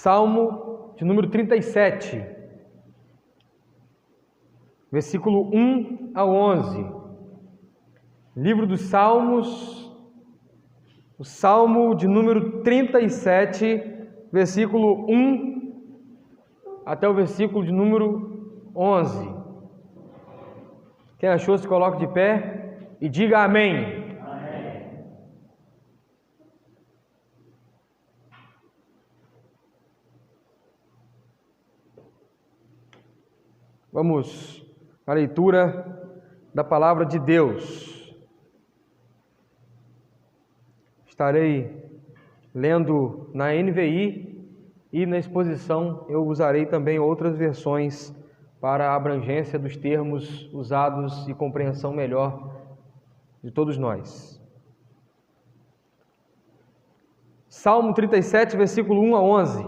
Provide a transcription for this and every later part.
Salmo de número 37, versículo 1 a 11. Livro dos Salmos, o Salmo de número 37, versículo 1 até o versículo de número 11. Quem achou, se coloque de pé e diga amém. Vamos à leitura da palavra de Deus. Estarei lendo na NVI e na exposição eu usarei também outras versões para a abrangência dos termos usados e compreensão melhor de todos nós. Salmo 37, versículo 1 a 11.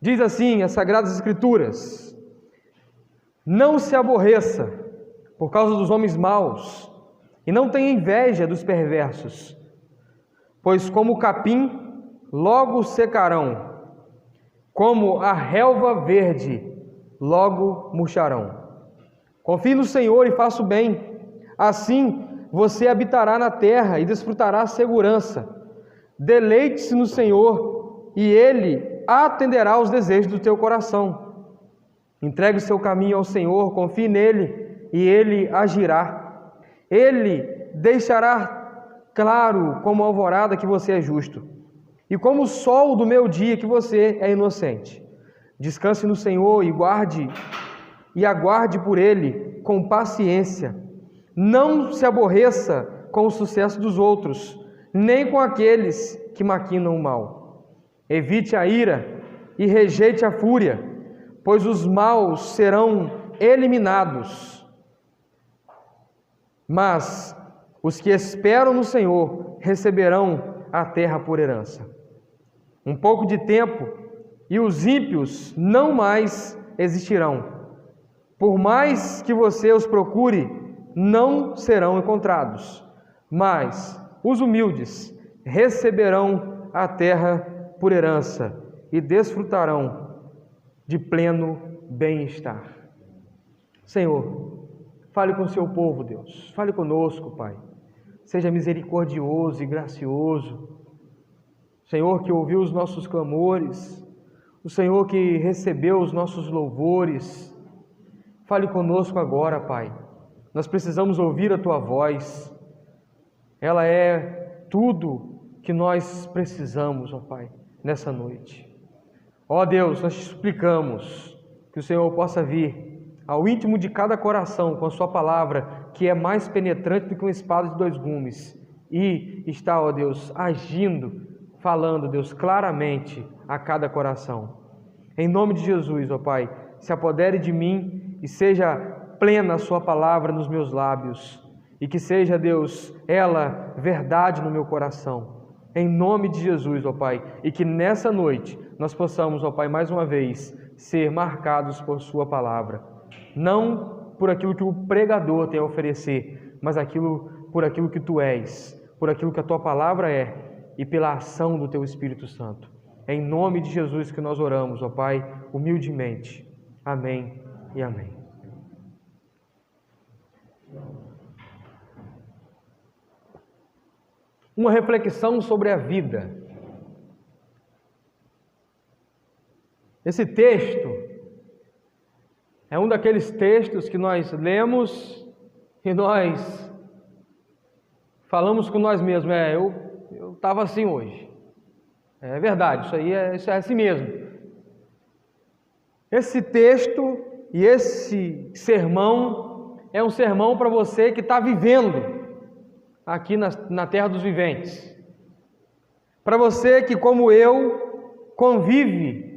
Diz assim as Sagradas Escrituras: Não se aborreça por causa dos homens maus, e não tenha inveja dos perversos, pois como o capim logo secarão, como a relva verde logo murcharão. Confie no Senhor e faça o bem, assim você habitará na terra e desfrutará a segurança. Deleite-se no Senhor e Ele atenderá aos desejos do teu coração. Entregue o seu caminho ao Senhor, confie nele e Ele agirá. Ele deixará claro como a alvorada que você é justo, e como o sol do meio-dia que você é inocente. Descanse no Senhor e aguarde por Ele com paciência. Não se aborreça com o sucesso dos outros, nem com aqueles que maquinam o mal. Evite a ira e rejeite a fúria, pois os maus serão eliminados. Mas os que esperam no Senhor receberão a terra por herança. Um pouco de tempo e os ímpios não mais existirão. Por mais que você os procure, não serão encontrados. Mas os humildes receberão a terra por herança e desfrutarão de pleno bem-estar. Senhor, fale com o seu povo, Deus. Fale conosco, Pai. Seja misericordioso e gracioso. Senhor, que ouviu os nossos clamores, o Senhor que recebeu os nossos louvores. Fale conosco agora, Pai. Nós precisamos ouvir a Tua voz. Ela é tudo que nós precisamos, ó Pai, nessa noite. Ó Deus, nós te suplicamos que o Senhor possa vir ao íntimo de cada coração com a sua palavra, que é mais penetrante do que uma espada de dois gumes, e está, ó Deus, agindo, falando, Deus, claramente a cada coração. Em nome de Jesus, ó Pai, se apodere de mim e seja plena a sua palavra nos meus lábios, e que seja, Deus, ela verdade no meu coração. Em nome de Jesus, ó Pai, e que nessa noite nós possamos, ó Pai, mais uma vez, ser marcados por Sua palavra. Não por aquilo que o pregador tem a oferecer, mas por aquilo que Tu és, por aquilo que a Tua palavra é, e pela ação do Teu Espírito Santo. É em nome de Jesus que nós oramos, ó Pai, humildemente. Amém e amém. Uma reflexão sobre a vida. Esse texto é um daqueles textos que nós lemos e nós falamos com nós mesmos. Eu estava assim hoje. É verdade, isso é assim mesmo. Esse texto e esse sermão é um sermão para você que está vivendo aqui na terra dos viventes. Para você que, como eu, convive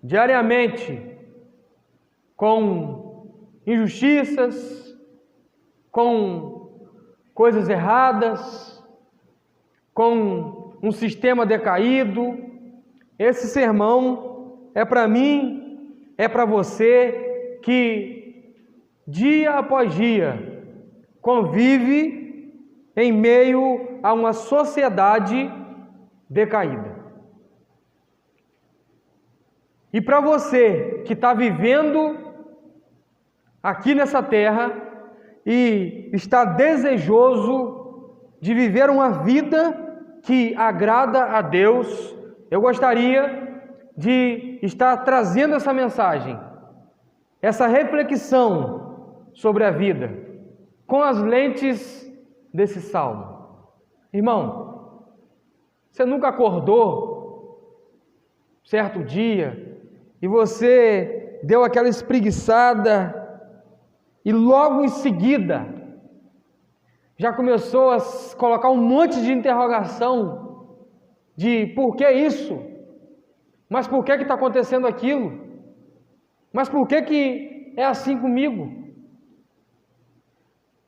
diariamente com injustiças, com coisas erradas, com um sistema decaído. Esse sermão é para mim, é para você que dia após dia convive em meio a uma sociedade decaída. E para você que está vivendo aqui nessa terra e está desejoso de viver uma vida que agrada a Deus, eu gostaria de estar trazendo essa mensagem, essa reflexão sobre a vida, com as lentes desse salmo. Irmão, você nunca acordou certo dia e você deu aquela espreguiçada e logo em seguida já começou a colocar um monte de interrogação de por que isso? Mas por que está acontecendo aquilo? Mas por que é assim comigo?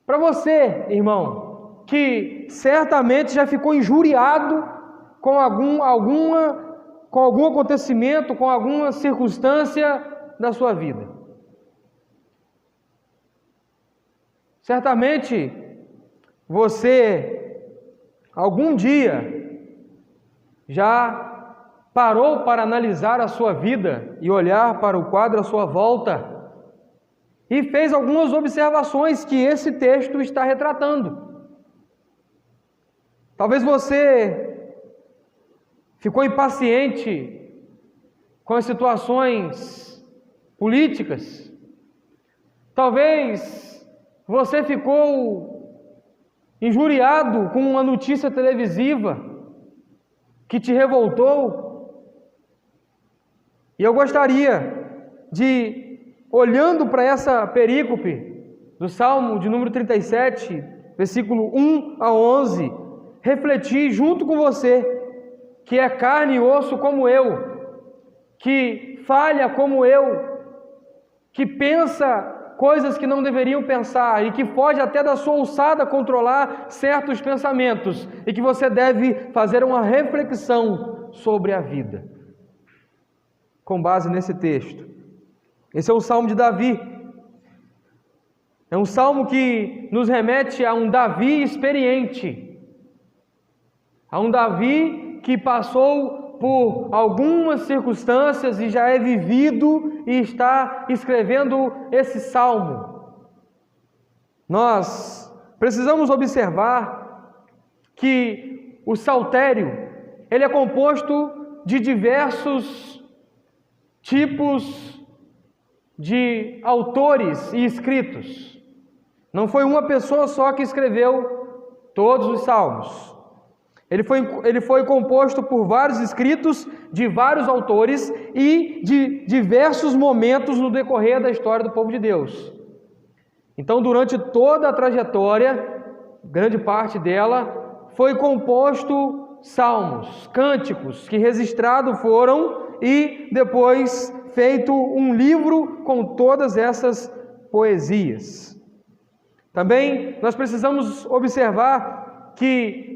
Para você, irmão, que certamente já ficou injuriado com algum acontecimento, com alguma circunstância da sua vida. Certamente você, algum dia, já parou para analisar a sua vida e olhar para o quadro à sua volta e fez algumas observações que esse texto está retratando. Talvez você ficou impaciente com as situações políticas. Talvez você ficou injuriado com uma notícia televisiva que te revoltou. E eu gostaria de, olhando para essa perícope do Salmo de número 37, versículo 1 a 11, refletir junto com você, que é carne e osso como eu, que falha como eu, que pensa coisas que não deveriam pensar e que foge até da sua ousada controlar certos pensamentos e que você deve fazer uma reflexão sobre a vida. Com base nesse texto. Esse é o Salmo de Davi. É um salmo que nos remete a um Davi experiente, a um Davi que passou por algumas circunstâncias e já é vivido e está escrevendo esse salmo. Nós precisamos observar que o saltério, ele é composto de diversos tipos de autores e escritos. Não foi uma pessoa só que escreveu todos os salmos. Ele foi composto por vários escritos de vários autores e de diversos momentos no decorrer da história do povo de Deus. Então, durante toda a trajetória, grande parte dela, foi composto salmos, cânticos, que registrados foram e depois feito um livro com todas essas poesias. Também nós precisamos observar que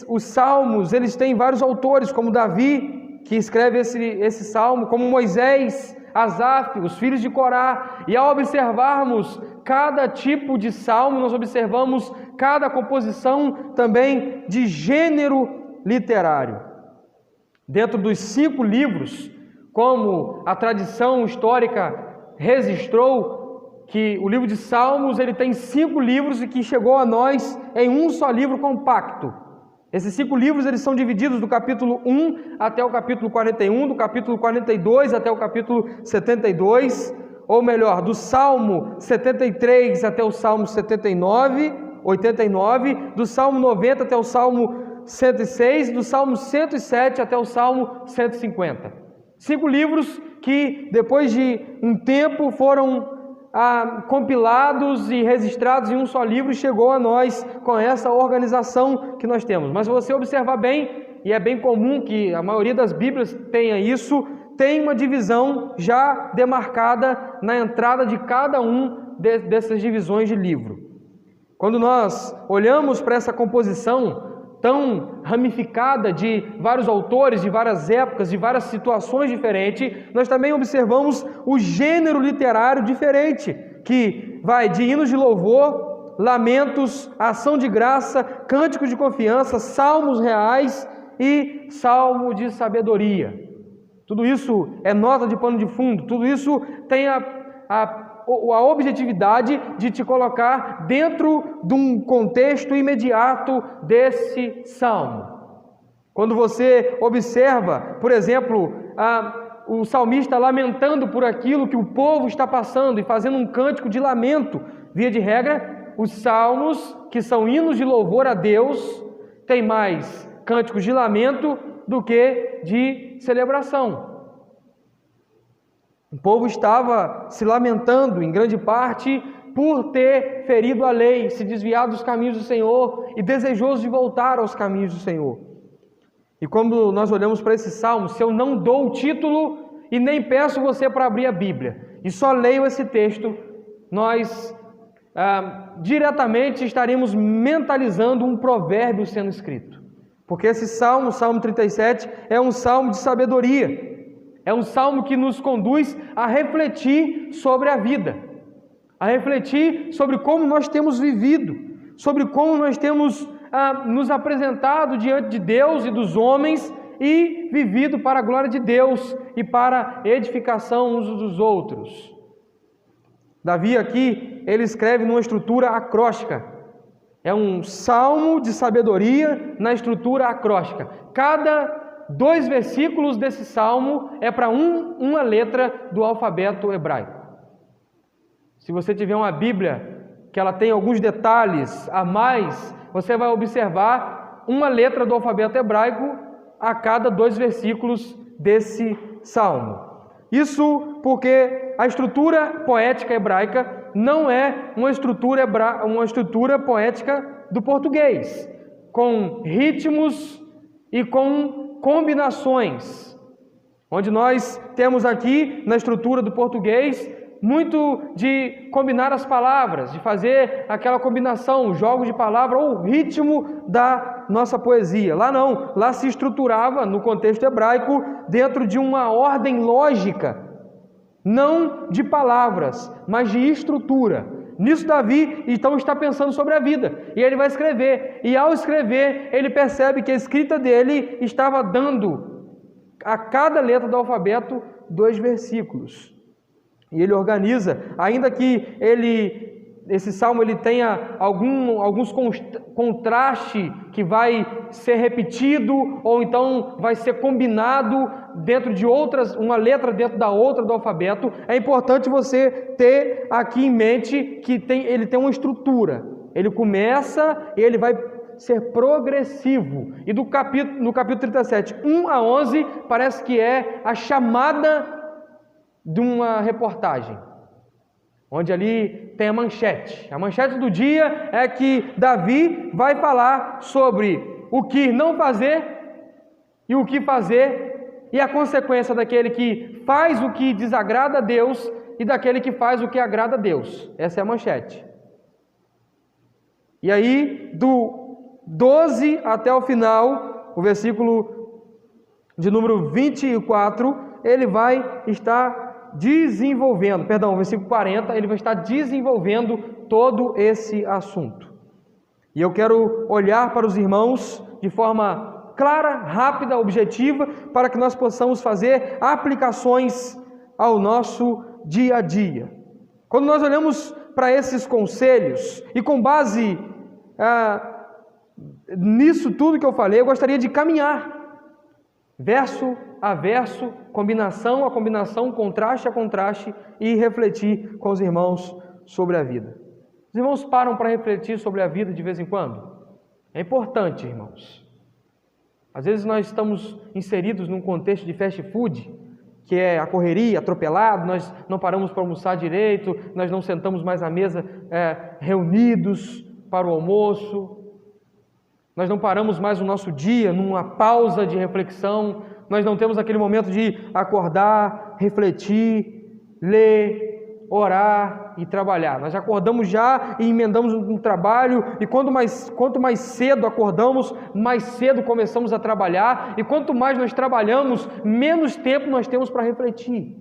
os salmos, eles têm vários autores, como Davi, que escreve esse salmo, como Moisés, Asaf, os filhos de Corá. E ao observarmos cada tipo de salmo, nós observamos cada composição também de gênero literário. Dentro dos 5 livros, como a tradição histórica registrou, que o livro de Salmos ele tem 5 livros e que chegou a nós em um só livro compacto. Esses 5 livros eles são divididos do capítulo 1 até o capítulo 41, do capítulo 42 até o capítulo 72, ou melhor, do Salmo 73 até o Salmo 89, do Salmo 90 até o Salmo 106, do Salmo 107 até o Salmo 150. 5 livros que depois de um tempo foram compilados e registrados em um só livro e chegou a nós com essa organização que nós temos. Mas se você observar bem, e é bem comum que a maioria das Bíblias tenha isso, tem uma divisão já demarcada na entrada de cada um dessas divisões de livro. Quando nós olhamos para essa composição tão ramificada de vários autores, de várias épocas, de várias situações diferentes, nós também observamos o gênero literário diferente, que vai de hinos de louvor, lamentos, ação de graça, cânticos de confiança, salmos reais e salmo de sabedoria. Tudo isso é nota de pano de fundo, tudo isso tem a objetividade de te colocar dentro de um contexto imediato desse salmo. Quando você observa, por exemplo, o salmista lamentando por aquilo que o povo está passando e fazendo um cântico de lamento, via de regra, os salmos, que são hinos de louvor a Deus, têm mais cânticos de lamento do que de celebração. O povo estava se lamentando, em grande parte, por ter ferido a lei, se desviado dos caminhos do Senhor e desejoso de voltar aos caminhos do Senhor. E quando nós olhamos para esse salmo, se eu não dou o título e nem peço você para abrir a Bíblia, e só leio esse texto, nós diretamente estaremos mentalizando um provérbio sendo escrito. Porque esse salmo, o Salmo 37, é um salmo de sabedoria. É um salmo que nos conduz a refletir sobre a vida, a refletir sobre como nós temos vivido, sobre como nós temos nos apresentado diante de Deus e dos homens e vivido para a glória de Deus e para a edificação uns dos outros. Davi aqui, ele escreve numa estrutura acróstica. É um salmo de sabedoria na estrutura acróstica. Cada 2 versículos desse salmo é para uma letra do alfabeto hebraico. Se você tiver uma Bíblia que ela tem alguns detalhes a mais, você vai observar uma letra do alfabeto hebraico a cada 2 versículos desse salmo. Isso porque a estrutura poética hebraica não é uma estrutura poética do português, com ritmos e com combinações, onde nós temos aqui na estrutura do português muito de combinar as palavras, de fazer aquela combinação, jogos de palavra ou ritmo da nossa poesia. Lá não, lá se estruturava no contexto hebraico dentro de uma ordem lógica, não de palavras, mas de estrutura. Nisso Davi então está pensando sobre a vida, e ele vai escrever, e ao escrever ele percebe que a escrita dele estava dando a cada letra do alfabeto 2 versículos. E ele organiza, ainda que esse salmo ele tenha alguns contrastes que vai ser repetido, ou então vai ser combinado dentro de outras, uma letra dentro da outra do alfabeto, é importante você ter aqui em mente que ele tem uma estrutura. Ele começa e ele vai ser progressivo. E no capítulo 37, 1 a 11, parece que é a chamada de uma reportagem, onde ali tem a manchete. A manchete do dia é que Davi vai falar sobre o que não fazer e o que fazer, e a consequência daquele que faz o que desagrada a Deus e daquele que faz o que agrada a Deus. Essa é a manchete. E aí, do 12 até o final, o versículo de número 24, ele vai estar o versículo 40, ele vai estar desenvolvendo todo esse assunto. E eu quero olhar para os irmãos de forma clara, rápida, objetiva, para que nós possamos fazer aplicações ao nosso dia a dia. Quando nós olhamos para esses conselhos, e com base nisso tudo que eu falei, eu gostaria de caminhar verso a verso, combinação a combinação, contraste a contraste, e refletir com os irmãos sobre a vida. Os irmãos param para refletir sobre a vida de vez em quando? É importante, irmãos. Às vezes nós estamos inseridos num contexto de fast food, que é a correria, atropelado, nós não paramos para almoçar direito, nós não sentamos mais à mesa reunidos para o almoço, nós não paramos mais o nosso dia numa pausa de reflexão, nós não temos aquele momento de acordar, refletir, ler, orar e trabalhar. Nós acordamos já e emendamos um trabalho, e quanto mais cedo acordamos, mais cedo começamos a trabalhar, e quanto mais nós trabalhamos, menos tempo nós temos para refletir.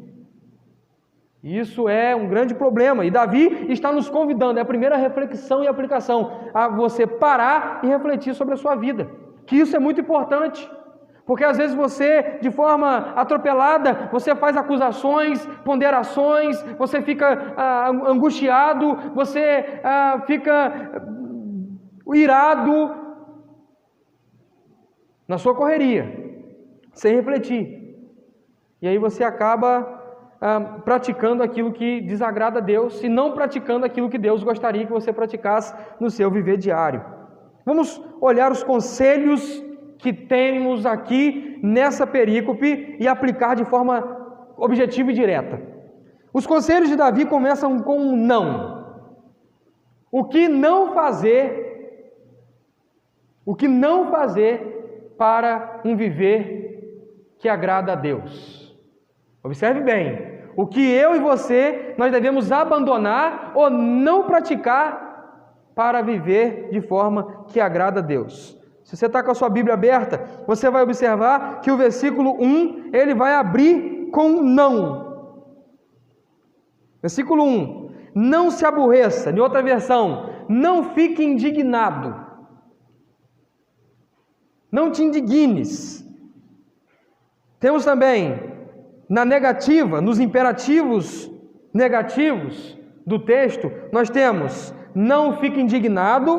Isso é um grande problema, e Davi está nos convidando, é a primeira reflexão e aplicação, a você parar e refletir sobre a sua vida, que isso é muito importante. Porque às vezes você, de forma atropelada, você faz acusações, ponderações, você fica angustiado, você fica irado na sua correria, sem refletir. E aí você acaba praticando aquilo que desagrada a Deus e não praticando aquilo que Deus gostaria que você praticasse no seu viver diário. Vamos olhar os conselhos que temos aqui nessa perícope e aplicar de forma objetiva e direta. Os conselhos de Davi começam com um não. O que não fazer para um viver que agrada a Deus? Observe bem, o que eu e você, nós devemos abandonar ou não praticar para viver de forma que agrada a Deus. Se você está com a sua Bíblia aberta, você vai observar que o versículo 1, ele vai abrir com não. Versículo 1, não se aborreça. Em outra versão, não fique indignado. Não te indignes. Temos também, na negativa, nos imperativos negativos do texto, nós temos, não fique indignado.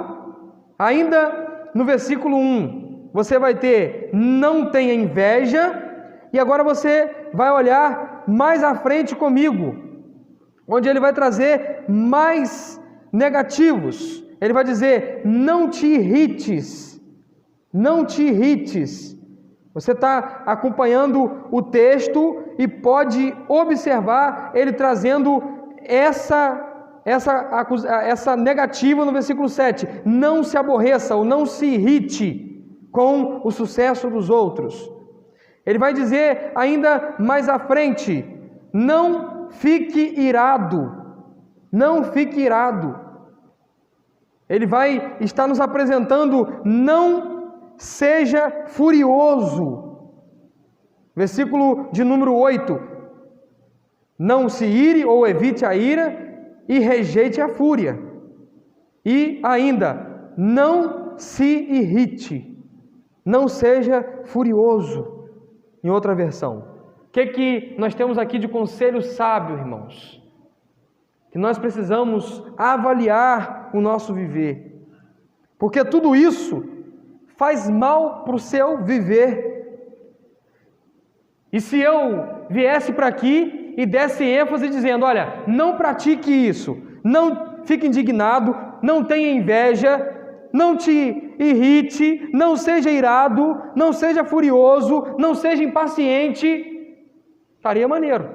Ainda no versículo 1, você vai ter, não tenha inveja. E agora você vai olhar mais à frente comigo, onde ele vai trazer mais negativos. Ele vai dizer, não te irrites. Não te irrites. Você está acompanhando o texto e pode observar ele trazendo essa negativa no versículo 7. Não se aborreça ou não se irrite com o sucesso dos outros. Ele vai dizer ainda mais à frente, não fique irado. Não fique irado. Ele vai estar nos apresentando, não seja furioso. Versículo de número 8. Não se ire ou evite a ira e rejeite a fúria. E ainda, não se irrite. Não seja furioso. Em outra versão. O que nós temos aqui de conselho sábio, irmãos? Que nós precisamos avaliar o nosso viver. Porque tudo isso faz mal para o seu viver. E se eu viesse para aqui e desse ênfase dizendo, olha, não pratique isso, não fique indignado, não tenha inveja, não te irrite, não seja irado, não seja furioso, não seja impaciente, estaria maneiro.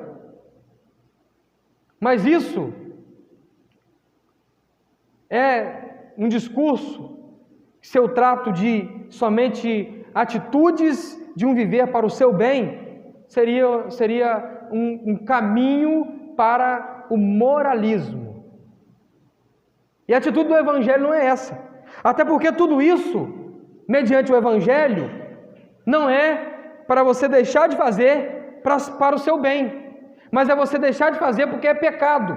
Mas isso é um discurso. Se eu trato de somente atitudes de um viver para o seu bem, seria um caminho para o moralismo. E a atitude do Evangelho não é essa. Até porque tudo isso, mediante o Evangelho, não é para você deixar de fazer para o seu bem, mas é você deixar de fazer porque é pecado.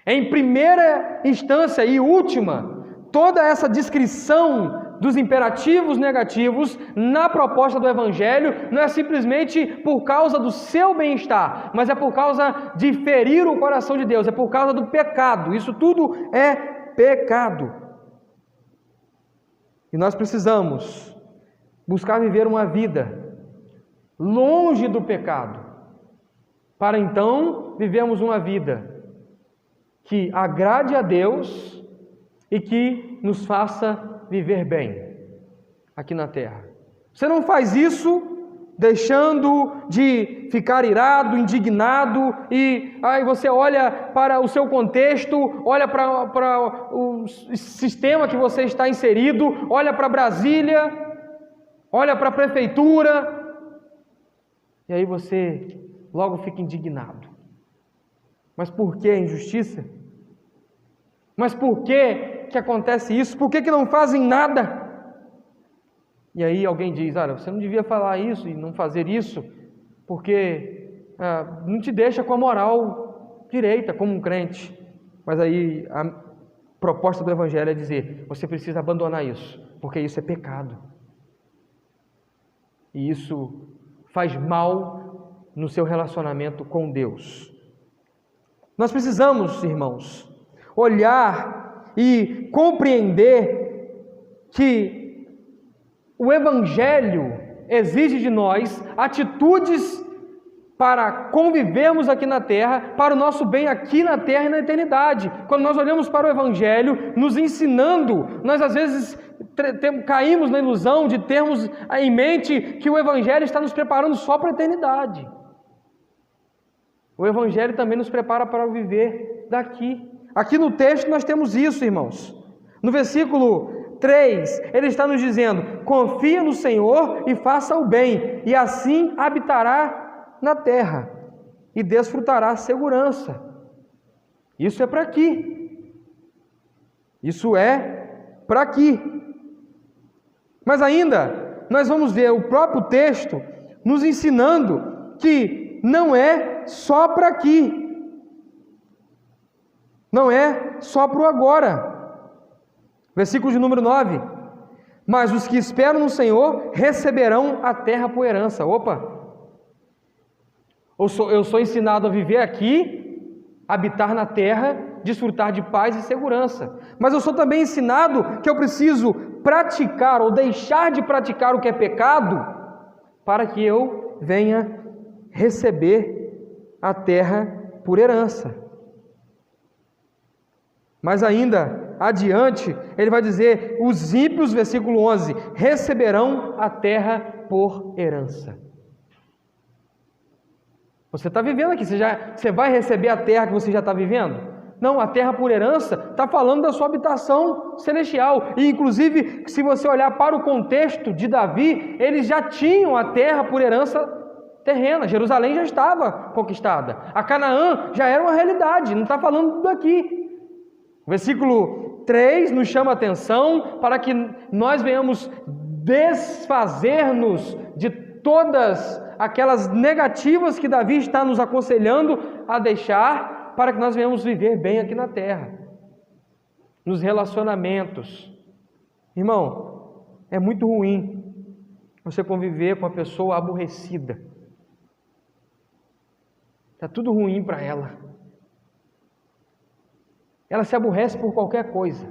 Em primeira instância e última, toda essa descrição dos imperativos negativos na proposta do Evangelho não é simplesmente por causa do seu bem-estar, mas é por causa de ferir o coração de Deus, é por causa do pecado. Isso tudo é pecado. E nós precisamos buscar viver uma vida longe do pecado, para então vivermos uma vida que agrade a Deus e que nos faça viver bem aqui na terra. Você não faz isso deixando de ficar irado, indignado, e aí você olha para o seu contexto, olha para o sistema que você está inserido, olha para Brasília, olha para a prefeitura, e aí você logo fica indignado. Mas por que a injustiça? Mas por que acontece isso? Por que não fazem nada? E aí alguém diz, olha, você não devia falar isso e não fazer isso, porque não te deixa com a moral direita como um crente. Mas aí a proposta do Evangelho é dizer, você precisa abandonar isso, porque isso é pecado. E isso faz mal no seu relacionamento com Deus. Nós precisamos, irmãos, olhar e compreender que o Evangelho exige de nós atitudes para convivermos aqui na terra, para o nosso bem aqui na terra e na eternidade. Quando nós olhamos para o Evangelho, nos ensinando, nós às vezes caímos na ilusão de termos em mente que o Evangelho está nos preparando só para a eternidade. O Evangelho também nos prepara para viver daqui. Aqui no texto nós temos isso, irmãos. No versículo 3, ele está nos dizendo: confia no Senhor e faça o bem, e assim habitará na terra e desfrutará segurança. Isso é para aqui. Isso é para aqui. Mas ainda, nós vamos ver o próprio texto nos ensinando que não é só para aqui. Não é só para o agora. Versículo de número 9. Mas os que esperam no Senhor receberão a terra por herança. Opa! Eu sou ensinado a viver aqui, habitar na terra, desfrutar de paz e segurança. Mas eu sou também ensinado que eu preciso praticar ou deixar de praticar o que é pecado para que eu venha receber a terra por herança. Mas ainda adiante, ele vai dizer: os ímpios, versículo 11, receberão a terra por herança. Você está vivendo aqui, você vai receber a terra que você já está vivendo? Não, a terra por herança está falando da sua habitação celestial. E inclusive, se você olhar para o contexto de Davi, eles já tinham a terra por herança terrena. Jerusalém já estava conquistada. A Canaã já era uma realidade, não está falando daqui. O versículo 3 nos chama a atenção para que nós venhamos desfazer-nos de todas aquelas negativas que Davi está nos aconselhando a deixar, para que nós venhamos viver bem aqui na terra, nos relacionamentos. Irmão, é muito ruim você conviver com uma pessoa aborrecida. Está tudo ruim para ela. Ela se aborrece por qualquer coisa.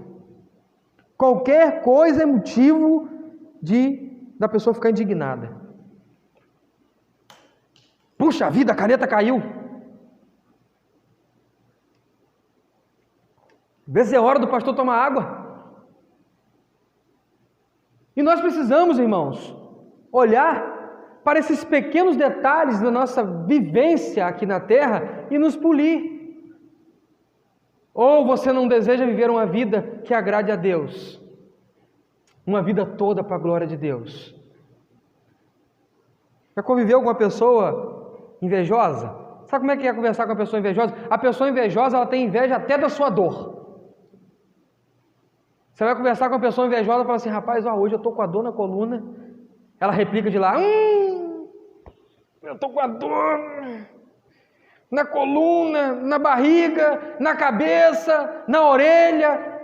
Qualquer coisa é motivo da pessoa ficar indignada. Puxa vida, a caneta caiu. Vê se é hora do pastor tomar água. E nós precisamos, irmãos, olhar para esses pequenos detalhes da nossa vivência aqui na terra e nos polir. Ou você não deseja viver uma vida que agrade a Deus? Uma vida toda para a glória de Deus. Já conviveu com uma pessoa invejosa? Sabe como é que é conversar com a pessoa invejosa? A pessoa invejosa, ela tem inveja até da sua dor. Você vai conversar com a pessoa invejosa e fala assim: rapaz, hoje eu estou com a dor na coluna. Ela replica de lá: eu estou com a dor na coluna, na barriga, na cabeça, na orelha.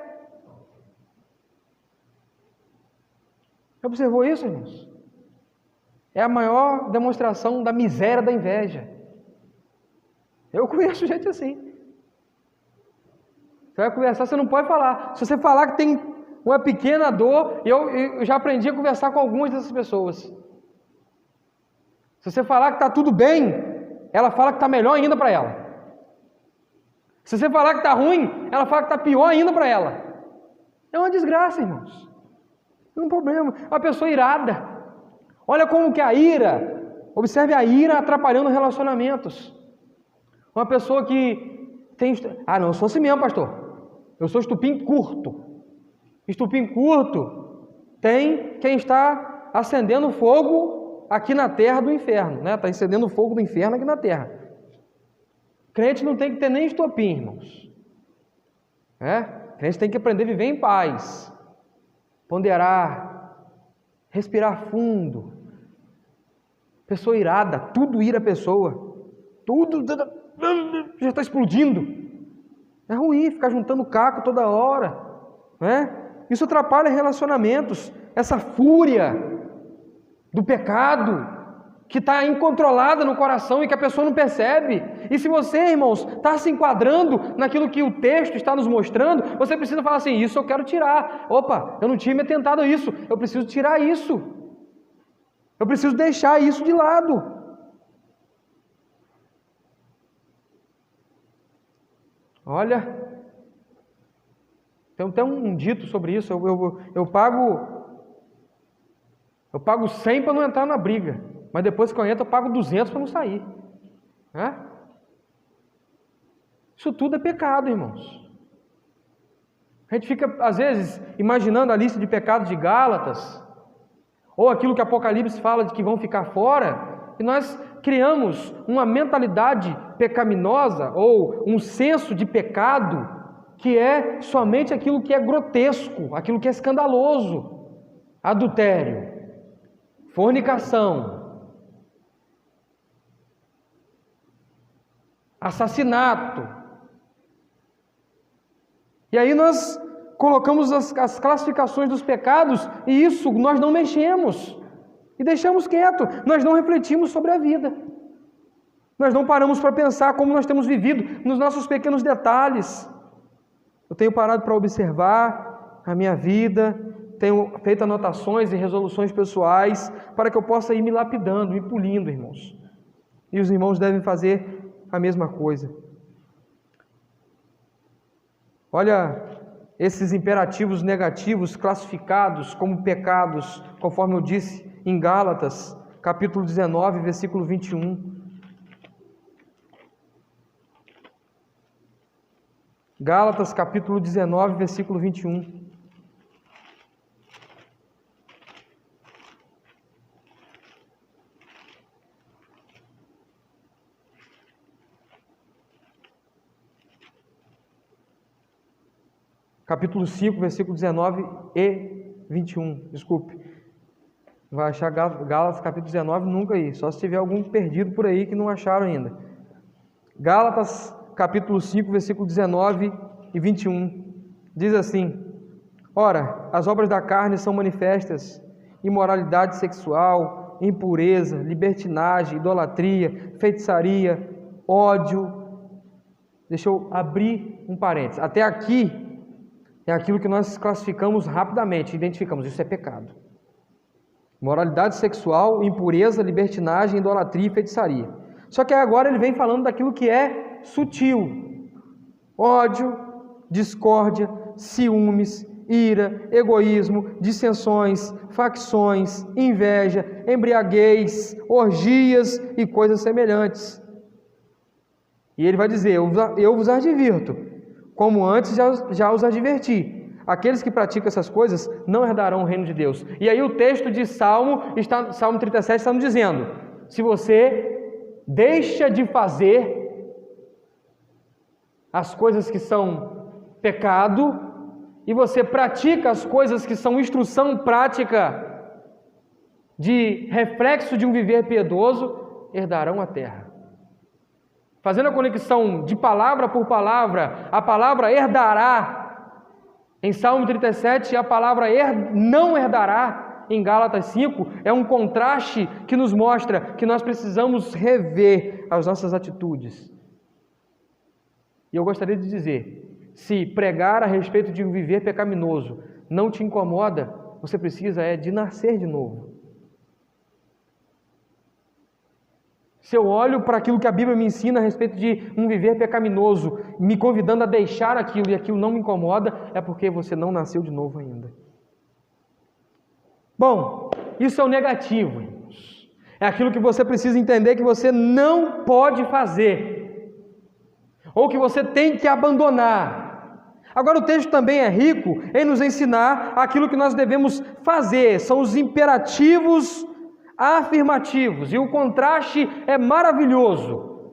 Já observou isso, irmãos? É a maior demonstração da miséria da inveja. Eu conheço gente assim. Você vai conversar, você não pode falar. Se você falar que tem uma pequena dor, eu já aprendi a conversar com algumas dessas pessoas. Se você falar que está tudo bem, ela fala que está melhor ainda para ela. Se você falar que está ruim, ela fala que está pior ainda para ela. É uma desgraça, irmãos. Não é um problema. Uma pessoa irada. Olha como que a ira, observe a ira atrapalhando relacionamentos. Uma pessoa que tem... não, eu sou assim mesmo, pastor. Eu sou estupim curto. Estupim curto tem quem está acendendo fogo aqui na terra do inferno, né? Está acendendo o fogo do inferno aqui na terra. Crente não tem que ter nem estopim, irmãos. Crente tem que aprender a viver em paz. Ponderar. Respirar fundo. Pessoa irada, tudo ira a pessoa. Tudo já está explodindo. É ruim ficar juntando caco toda hora, né? Isso atrapalha relacionamentos. Essa fúria do pecado, que está incontrolada no coração e que a pessoa não percebe. E se você, irmãos, está se enquadrando naquilo que o texto está nos mostrando, você precisa falar assim: isso eu quero tirar. Opa, eu não tinha me atentado a isso, eu preciso tirar isso. Eu preciso deixar isso de lado. Olha, tem até um dito sobre isso: eu pago 100 para não entrar na briga, mas depois que eu entro eu pago 200 para não sair. Isso tudo é pecado, irmãos. A gente fica, às vezes, imaginando a lista de pecados de Gálatas, ou aquilo que Apocalipse fala de que vão ficar fora, e nós criamos uma mentalidade pecaminosa, ou um senso de pecado, que é somente aquilo que é grotesco, aquilo que é escandaloso: adultério, fornicação, assassinato. E aí nós colocamos as classificações dos pecados, e isso nós não mexemos, e deixamos quieto. Nós não refletimos sobre a vida, nós não paramos para pensar como nós temos vivido nos nossos pequenos detalhes. Eu tenho parado para observar a minha vida, tenho feito anotações e resoluções pessoais, para que eu possa ir me lapidando, me polindo, irmãos. E os irmãos devem fazer a mesma coisa. Olha esses imperativos negativos classificados como pecados, conforme eu disse em Gálatas, capítulo 19, versículo 21. Gálatas, capítulo 19, versículo 21. Capítulo 5, versículo 19 e 21, desculpe. Vai achar Gálatas, capítulo 19, nunca aí, só se tiver algum perdido por aí que não acharam ainda. Gálatas, capítulo 5, versículo 19 e 21, diz assim: ora, as obras da carne são manifestas: imoralidade sexual, impureza, libertinagem, idolatria, feitiçaria, ódio. Deixa eu abrir um parênteses. Até aqui é aquilo que nós classificamos rapidamente, identificamos: isso é pecado. Moralidade sexual, impureza, libertinagem, idolatria e feitiçaria. Só que agora ele vem falando daquilo que é sutil: ódio, discórdia, ciúmes, ira, egoísmo, dissensões, facções, inveja, embriaguez, orgias e coisas semelhantes. E ele vai dizer: eu vos advirto, como antes já os adverti. Aqueles que praticam essas coisas não herdarão o reino de Deus. E aí o texto de Salmo 37 está nos dizendo: se você deixa de fazer as coisas que são pecado, e você pratica as coisas que são instrução prática de reflexo de um viver piedoso, herdarão a terra. Fazendo a conexão de palavra por palavra, a palavra herdará em Salmo 37, a palavra não herdará em Gálatas 5, é um contraste que nos mostra que nós precisamos rever as nossas atitudes. E eu gostaria de dizer: se pregar a respeito de um viver pecaminoso não te incomoda, você precisa de nascer de novo. Se eu olho para aquilo que a Bíblia me ensina a respeito de um viver pecaminoso, me convidando a deixar aquilo e aquilo não me incomoda, é porque você não nasceu de novo ainda. Bom, isso é o negativo, irmãos. É aquilo que você precisa entender que você não pode fazer, ou que você tem que abandonar. Agora, o texto também é rico em nos ensinar aquilo que nós devemos fazer. São os imperativos afirmativos, e o contraste é maravilhoso.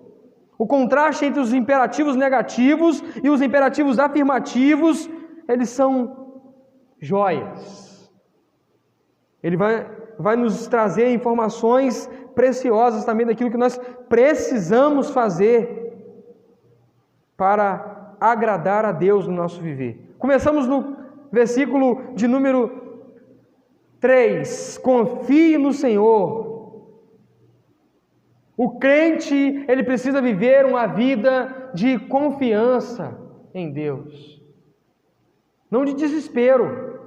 O contraste entre os imperativos negativos e os imperativos afirmativos, eles são joias. Ele vai nos trazer informações preciosas também daquilo que nós precisamos fazer para agradar a Deus no nosso viver. Começamos no versículo de número 3. Confie no Senhor. O crente, ele precisa viver uma vida de confiança em Deus. Não de desespero.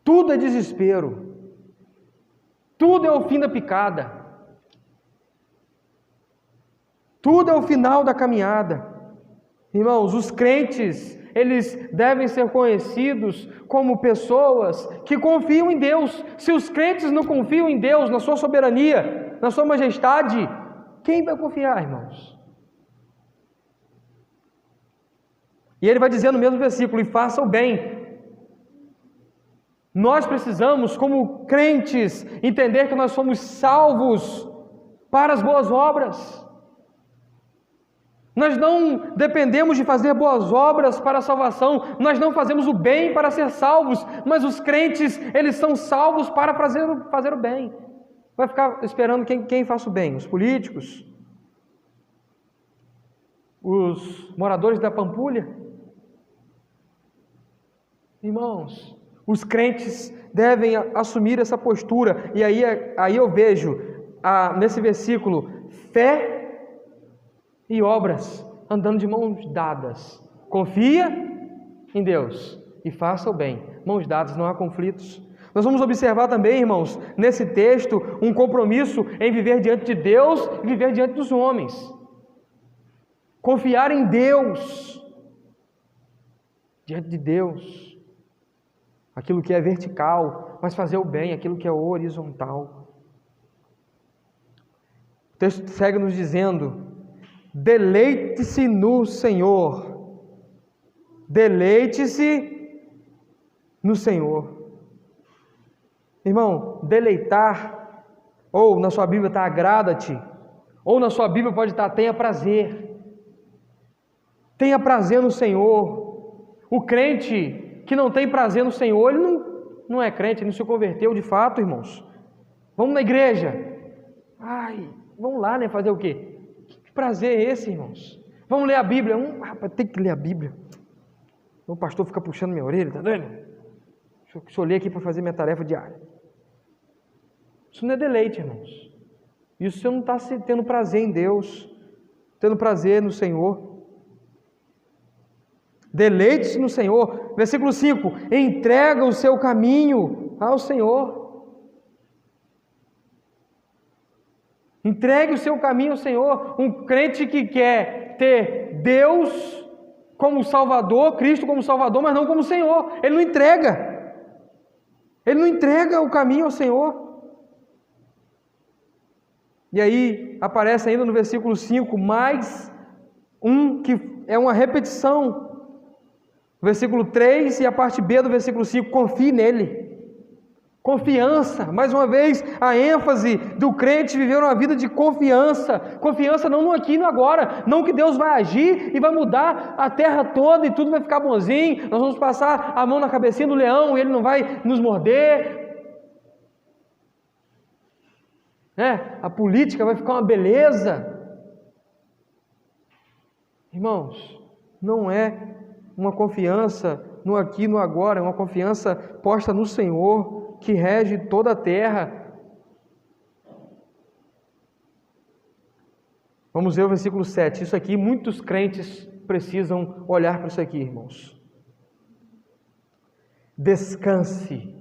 Tudo é desespero. Tudo é o fim da picada. Tudo é o final da caminhada. Irmãos, os crentes, eles devem ser conhecidos como pessoas que confiam em Deus. Se os crentes não confiam em Deus, na sua soberania, na sua majestade, quem vai confiar, irmãos? E ele vai dizer no mesmo versículo: e faça o bem. Nós precisamos, como crentes, entender que nós somos salvos para as boas obras. Nós não dependemos de fazer boas obras para a salvação, nós não fazemos o bem para ser salvos, mas os crentes, eles são salvos para fazer o bem. Vai ficar esperando quem faça o bem? Os políticos? Os moradores da Pampulha? Irmãos, os crentes devem assumir essa postura, e aí eu vejo nesse versículo fé e obras andando de mãos dadas. Confia em Deus e faça o bem. Mãos dadas, não há conflitos. Nós vamos observar também, irmãos, nesse texto, um compromisso em viver diante de Deus e viver diante dos homens. Confiar em Deus, diante de Deus, aquilo que é vertical, mas fazer o bem, aquilo que é horizontal. O texto segue nos dizendo: deleite-se no Senhor. Deleite-se no Senhor. Irmão, deleitar, ou na sua Bíblia está agrada-te, ou na sua Bíblia pode estar tenha prazer. Tenha prazer no Senhor. O crente que não tem prazer no Senhor, ele não é crente, ele não se converteu de fato, irmãos. Vamos na igreja. Vamos lá, né? Fazer o quê? Que prazer é esse, irmãos? Vamos ler a Bíblia. Rapaz, tem que ler a Bíblia. O pastor fica puxando minha orelha, tá doido? Deixa eu ler aqui para fazer minha tarefa diária. Isso não é deleite, irmãos. Isso você não está tendo prazer em Deus, tendo prazer no Senhor. Deleite-se no Senhor. Versículo 5: entrega o seu caminho ao Senhor. Entregue o seu caminho ao Senhor. Um crente que quer ter Deus como Salvador, Cristo como Salvador, mas não como Senhor, ele não entrega. Ele não entrega o caminho ao Senhor. E aí aparece ainda no versículo 5 mais um que é uma repetição. Versículo 3 e a parte B do versículo 5, confie nele. Confiança, mais uma vez, a ênfase do crente viver uma vida de confiança. Confiança não no aqui e no agora, não que Deus vai agir e vai mudar a terra toda e tudo vai ficar bonzinho, nós vamos passar a mão na cabecinha do leão e ele não vai nos morder. A política vai ficar uma beleza. Irmãos, não é uma confiança no aqui e no agora, é uma confiança posta no Senhor, que rege toda a terra. Vamos ver o versículo 7. Isso aqui, muitos crentes precisam olhar para isso aqui, irmãos. Descanse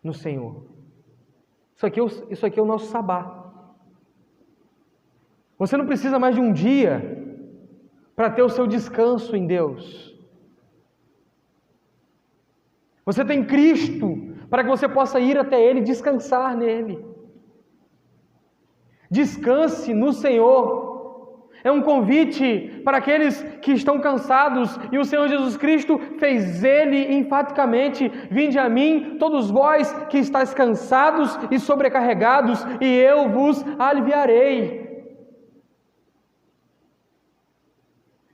no Senhor. Isso aqui é o nosso sabá. Você não precisa mais de um dia para ter o seu descanso em Deus. Você tem Cristo para que você possa ir até Ele e descansar nele. Descanse no Senhor. É um convite para aqueles que estão cansados, e o Senhor Jesus Cristo fez Ele enfaticamente: vinde a mim, todos vós que estáis cansados e sobrecarregados, e eu vos aliviarei.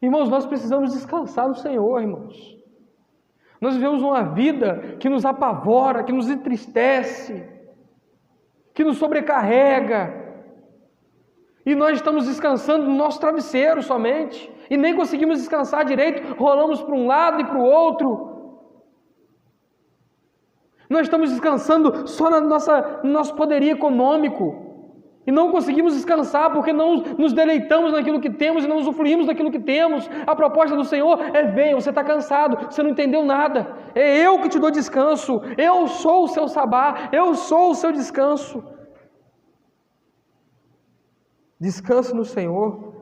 Irmãos, nós precisamos descansar no Senhor, irmãos. Nós vivemos uma vida que nos apavora, que nos entristece, que nos sobrecarrega. E nós estamos descansando no nosso travesseiro somente, e nem conseguimos descansar direito, rolamos para um lado e para o outro. Nós estamos descansando só no nosso poderio econômico. E não conseguimos descansar porque não nos deleitamos naquilo que temos e não usufruímos daquilo que temos. A proposta do Senhor é: venha, você está cansado, você não entendeu nada. É eu que te dou descanso, eu sou o seu sabá, eu sou o seu descanso. Descanse no Senhor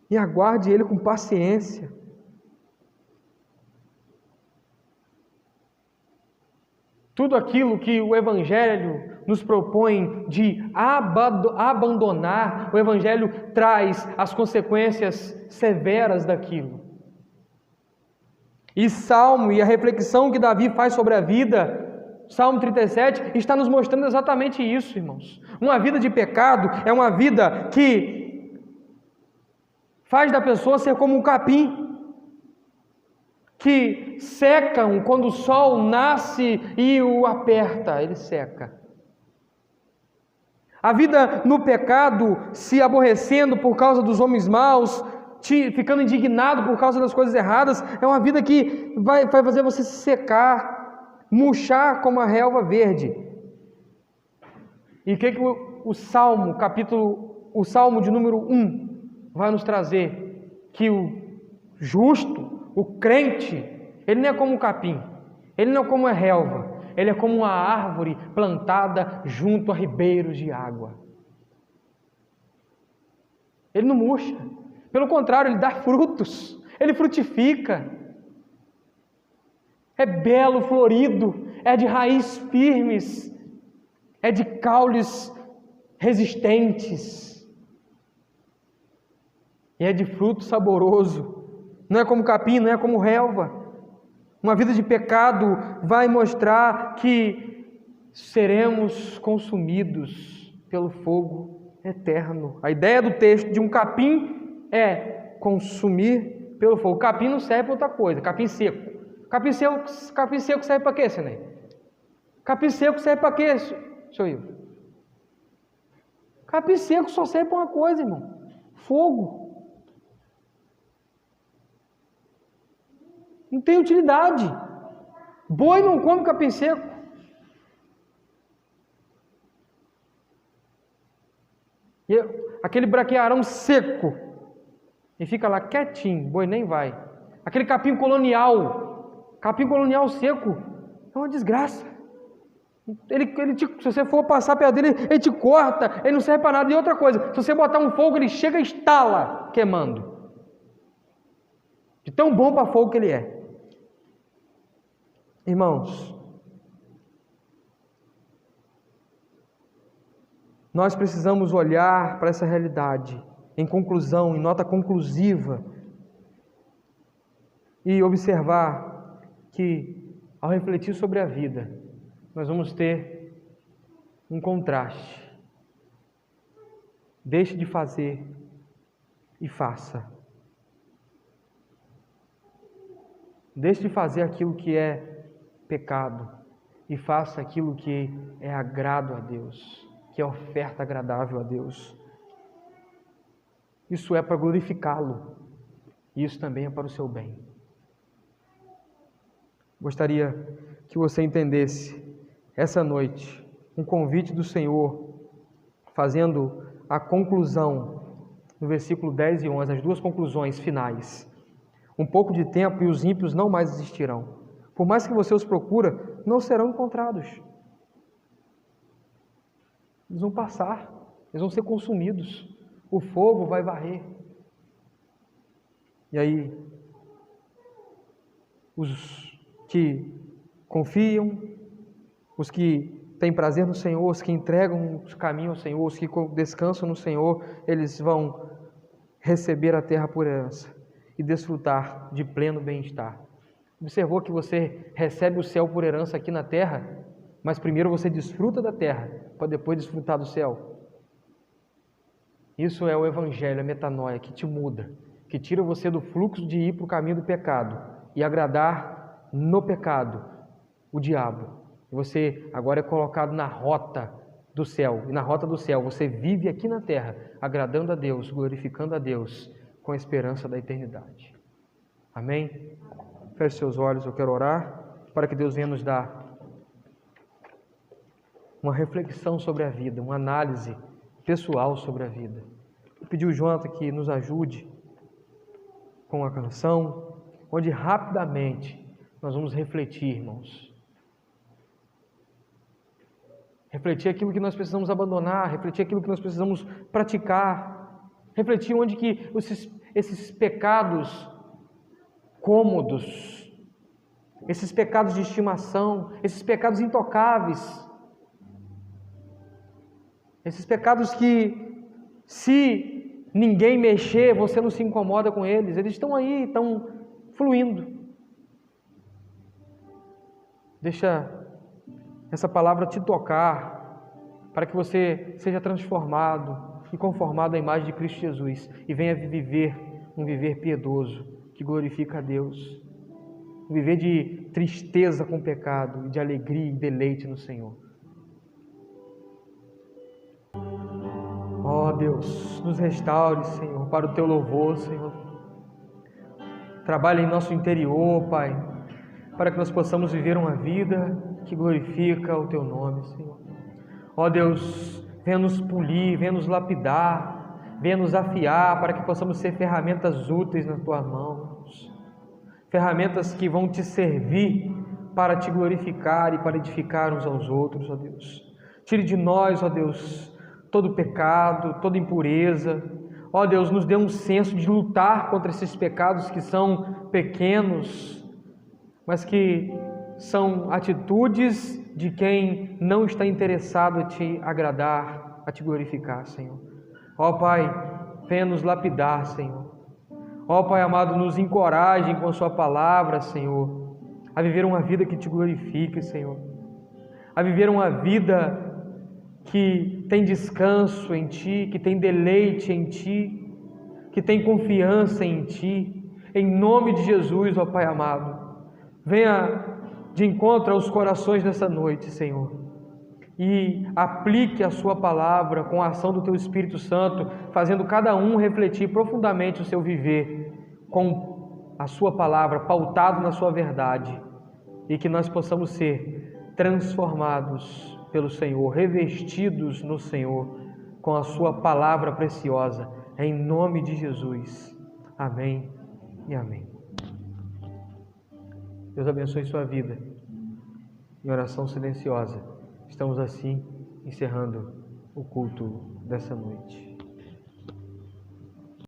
e aguarde Ele com paciência. Tudo aquilo que o Evangelho nos propõe de abandonar, o Evangelho traz as consequências severas daquilo. E Salmo e a reflexão que Davi faz sobre a vida, Salmo 37, está nos mostrando exatamente isso, irmãos. Uma vida de pecado é uma vida que faz da pessoa ser como um capim, que secam quando o sol nasce e o aperta, ele seca. A vida no pecado, se aborrecendo por causa dos homens maus, ficando indignado por causa das coisas erradas, é uma vida que vai fazer você se secar, murchar como a relva verde. E o que o Salmo, o Salmo de número 1 vai nos trazer? Que o justo, o crente, ele não é como um capim, ele não é como a relva, ele é como uma árvore plantada junto a ribeiros de água. Ele não murcha, pelo contrário, ele dá frutos, ele frutifica. É belo, florido, é de raízes firmes, é de caules resistentes, e é de fruto saboroso. Não é como capim, não é como relva. Uma vida de pecado vai mostrar que seremos consumidos pelo fogo eterno. A ideia do texto de um capim é consumir pelo fogo. Capim não serve para outra coisa, capim seco. Capim seco serve para quê, Senei? Capim seco serve para quê, senhor Ivo? Capim seco só serve para uma coisa, irmão: fogo. Não tem utilidade. Boi não come capim seco. E aquele braquiarão seco, e fica lá quietinho, boi nem vai. Aquele capim colonial seco, é uma desgraça. Se você for passar perto dele, ele te corta, ele não serve para nada. E outra coisa, se você botar um fogo, ele chega e estala queimando. De tão bom para fogo que ele é. Irmãos, nós precisamos olhar para essa realidade em conclusão, em nota conclusiva, e observar que, ao refletir sobre a vida, nós vamos ter um contraste. Deixe de fazer e faça. Deixe de fazer aquilo que é pecado e faça aquilo que é agrado a Deus, que é oferta agradável a Deus. Isso é para glorificá-lo, e isso também é para o seu bem. Gostaria que você entendesse essa noite um convite do Senhor, fazendo a conclusão no versículo 10 e 11, as duas conclusões finais. Um pouco de tempo e os ímpios não mais existirão. Por mais que você os procura, não serão encontrados. Eles vão passar, eles vão ser consumidos. O fogo vai varrer. E aí, os que confiam, os que têm prazer no Senhor, os que entregam o caminho ao Senhor, os que descansam no Senhor, eles vão receber a terra por herança e desfrutar de pleno bem-estar. Observou que você recebe o céu por herança aqui na terra, mas primeiro você desfruta da terra, para depois desfrutar do céu. Isso é o Evangelho, a metanoia, que te muda, que tira você do fluxo de ir para o caminho do pecado e agradar no pecado o diabo. Você agora é colocado na rota do céu, e na rota do céu você vive aqui na terra, agradando a Deus, glorificando a Deus, com a esperança da eternidade. Amém? Feche seus olhos, eu quero orar para que Deus venha nos dar uma reflexão sobre a vida, uma análise pessoal sobre a vida. Vou pedir ao Jonathan que nos ajude com a canção, onde rapidamente nós vamos refletir, irmãos. Refletir aquilo que nós precisamos abandonar, refletir aquilo que nós precisamos praticar, refletir onde que esses pecados cômodos, esses pecados de estimação, esses pecados intocáveis, esses pecados que, se ninguém mexer, você não se incomoda com eles, eles estão aí, estão fluindo. Deixa essa palavra te tocar, para que você seja transformado e conformado à imagem de Cristo Jesus e venha viver um viver piedoso que glorifica a Deus, um viver de tristeza com o pecado e de alegria e deleite no Senhor. Ó Deus, nos restaure, Senhor, para o Teu louvor, Senhor. Trabalhe em nosso interior, Pai, para que nós possamos viver uma vida que glorifica o Teu nome, Senhor. Ó Deus, venha nos polir, venha nos lapidar, venha nos afiar, para que possamos ser ferramentas úteis nas Tuas mãos. Ferramentas que vão Te servir para Te glorificar e para edificar uns aos outros, ó Deus. Tire de nós, ó Deus, todo pecado, toda impureza. Ó Deus, nos dê um senso de lutar contra esses pecados que são pequenos, mas que são atitudes de quem não está interessado a Te agradar, a Te glorificar, Senhor. Ó Pai, venha nos lapidar, Senhor. Ó Pai amado, nos encoraje com a Sua palavra, Senhor, a viver uma vida que Te glorifique, Senhor. A viver uma vida que tem descanso em Ti, que tem deleite em Ti, que tem confiança em Ti. Em nome de Jesus, ó Pai amado, venha de encontro aos corações nessa noite, Senhor, e aplique a Sua palavra com a ação do Teu Espírito Santo, fazendo cada um refletir profundamente o seu viver com a Sua palavra, pautado na Sua verdade, e que nós possamos ser transformados pelo Senhor, revestidos no Senhor, com a Sua palavra preciosa, em nome de Jesus. Amém e amém. Deus abençoe sua vida. Em oração silenciosa, estamos assim encerrando o culto dessa noite.